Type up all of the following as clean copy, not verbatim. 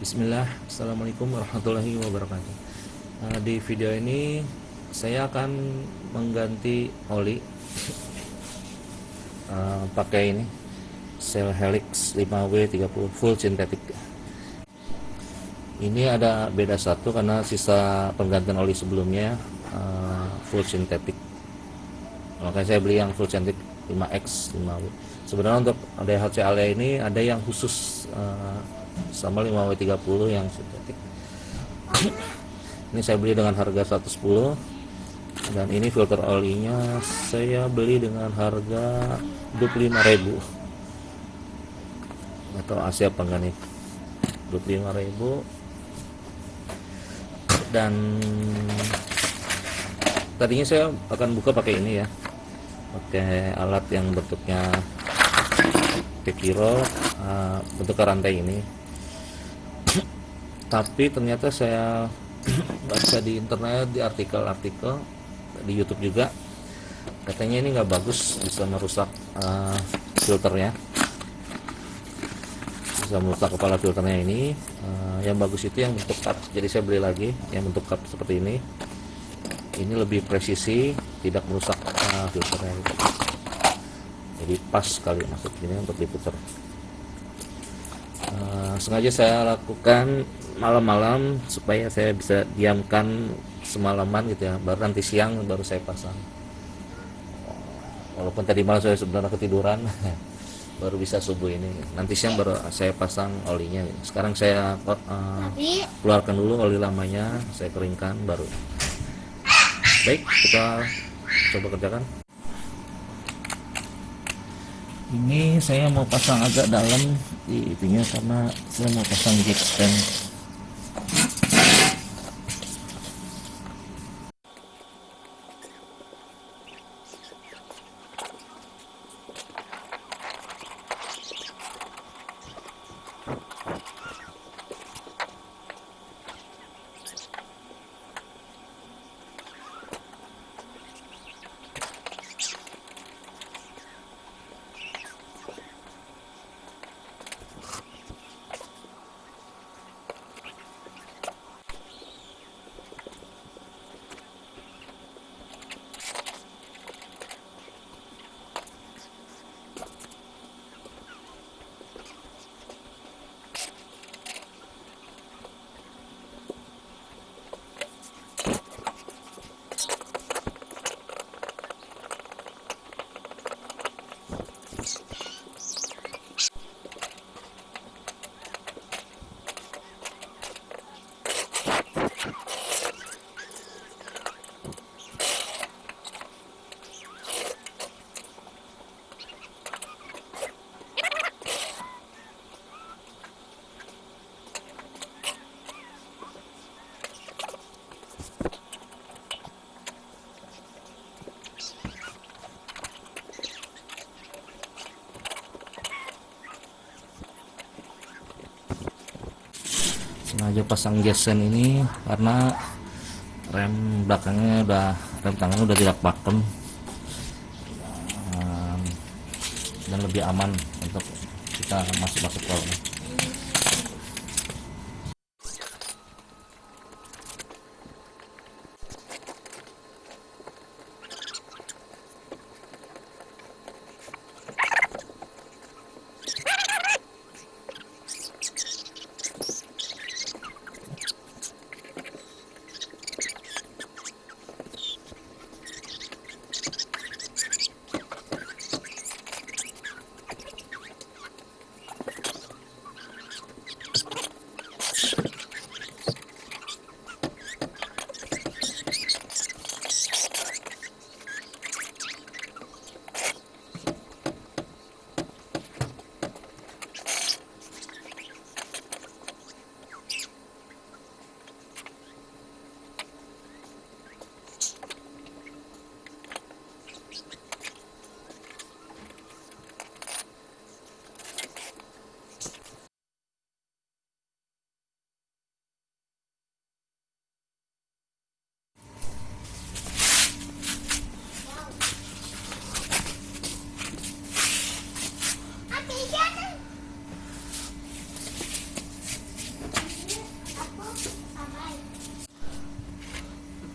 Bismillah, Assalamualaikum warahmatullahi wabarakatuh. Di video ini saya akan mengganti oli pakai ini Shell Helix 5W30 full sintetik. Ini ada beda satu karena sisa penggantian oli sebelumnya full sintetik. Makanya saya beli yang full sintetik 5X 5W. Sebenarnya untuk DHC Alia ini ada yang khusus sama 5W30 yang sintetik. Ini saya beli dengan harga 110, dan ini filter olinya saya beli dengan harga 25.000 atau Asia apa enggak nih, 25.000. Dan tadinya saya akan buka pakai ini ya, pakai alat yang bentuknya kekiro, bentuk rantai ini. Tapi ternyata saya baca di internet, di artikel-artikel, di YouTube juga, katanya ini nggak bagus, bisa merusak filternya, bisa merusak kepala filternya ini. Yang bagus itu yang bentuk cup, jadi saya beli lagi yang bentuk cup seperti ini. Ini lebih presisi, tidak merusak filternya gitu. Jadi pas sekali masuk ini untuk diputar. Sengaja saya lakukan malam-malam supaya saya bisa diamkan semalaman gitu ya, baru nanti siang baru saya pasang. Walaupun tadi malam saya sebenarnya ketiduran baru bisa subuh ini, nanti siang baru saya pasang olinya. Sekarang saya keluarkan dulu oli lamanya, saya keringkan baru. Baik, kita coba kerjakan. Ini saya mau pasang agak dalam di itunya karena saya mau pasang jack stand. Sengaja pasang jacksen ini karena rem belakangnya rem tangannya udah tidak pakem, dan lebih aman untuk kita masuk tol.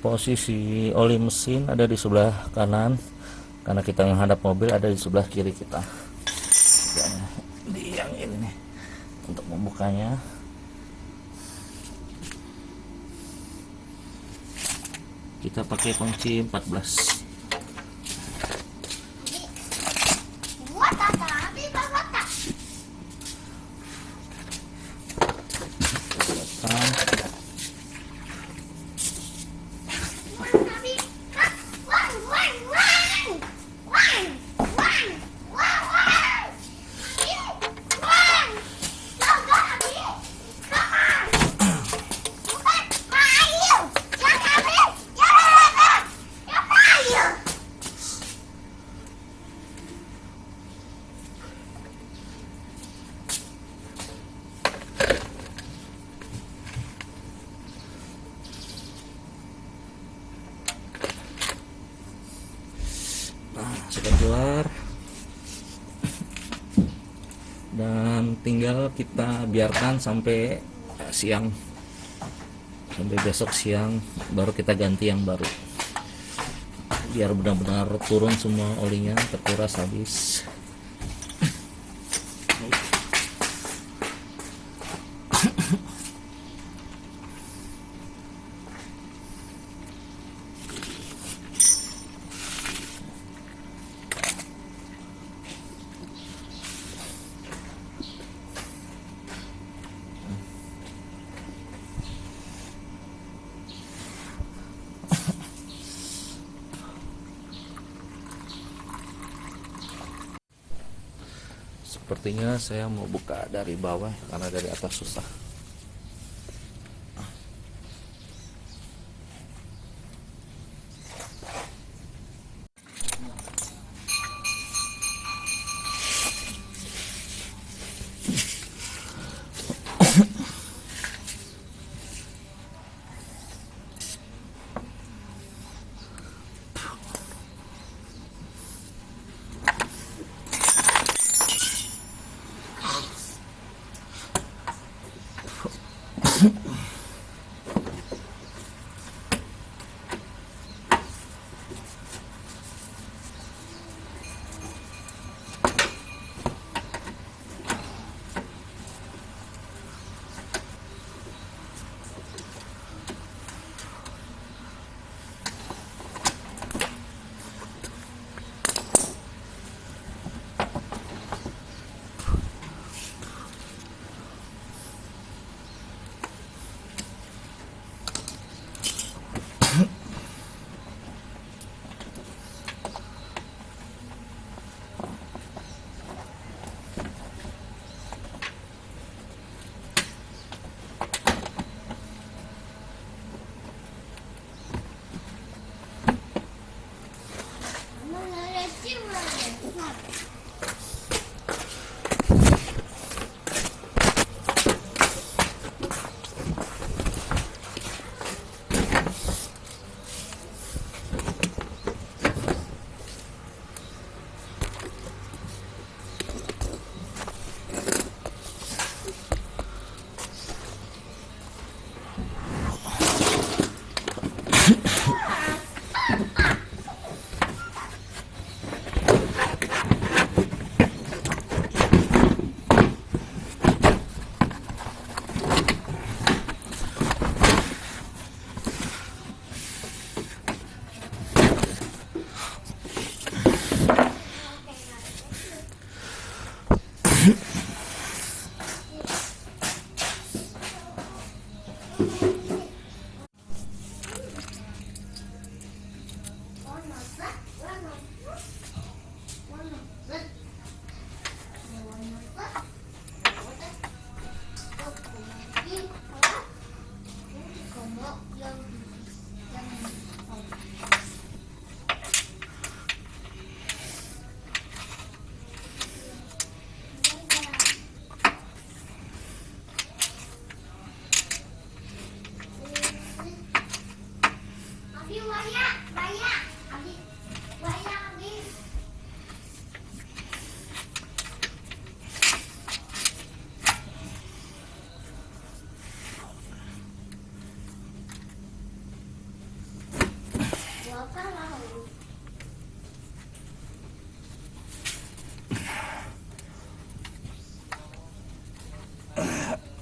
Posisi oli mesin ada di sebelah kanan, karena kita menghadap mobil, ada di sebelah kiri kita. Dan di yang ini nih, untuk membukanya. Kita pakai kunci 14. Sudah keluar, dan tinggal kita biarkan sampai siang, sampai besok siang baru kita ganti yang baru, biar benar-benar turun semua olinya, terkuras habis. Sepertinya saya mau buka dari bawah karena dari atas susah.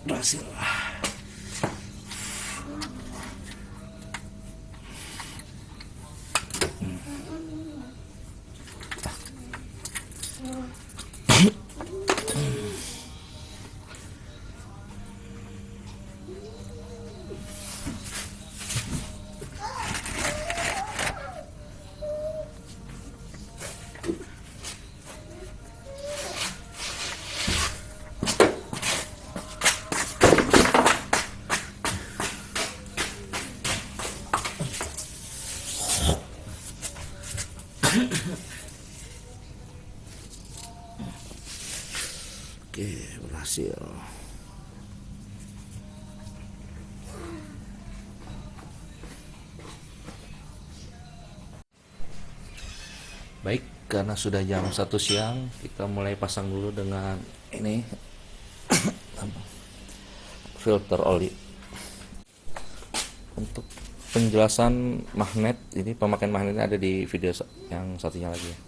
Berhasil. Oke, berhasil. Baik, karena sudah jam 1 siang, kita mulai pasang dulu dengan ini filter oli. Untuk penjelasan magnet, ini pemakaian magnetnya ada di video yang satunya lagi ya.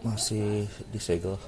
Masih disegel.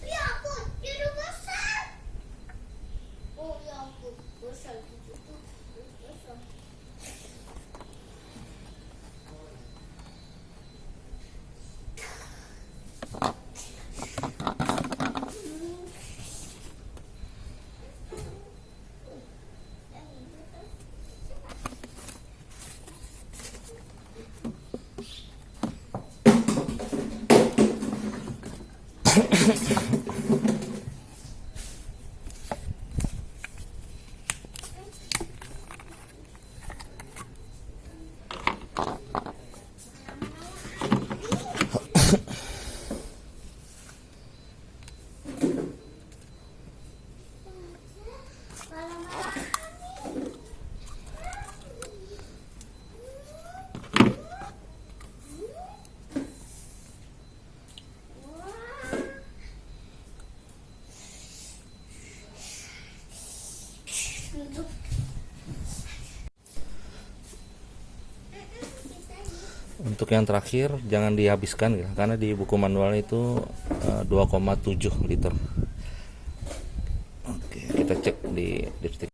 Ya ampun, dia udah besar. Oh ya ampun, besar gitu tuh. Besar. Untuk yang terakhir jangan dihabiskan ya, karena di buku manual itu 2,7 liter. Oke, kita cek di dipstick.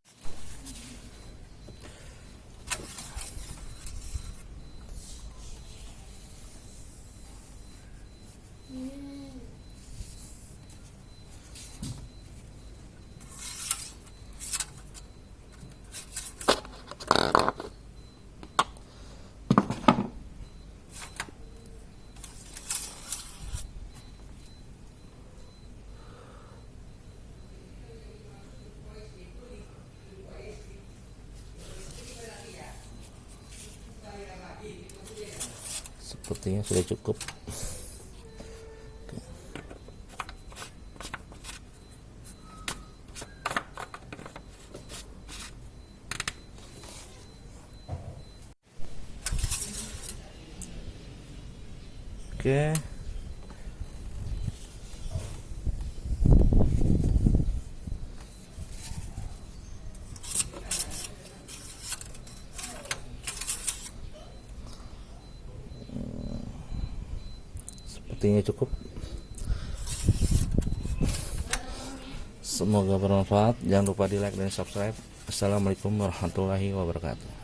Sepertinya sudah cukup. Oke. Sepertinya cukup. Semoga bermanfaat. Jangan lupa di like dan subscribe. Assalamualaikum warahmatullahi wabarakatuh.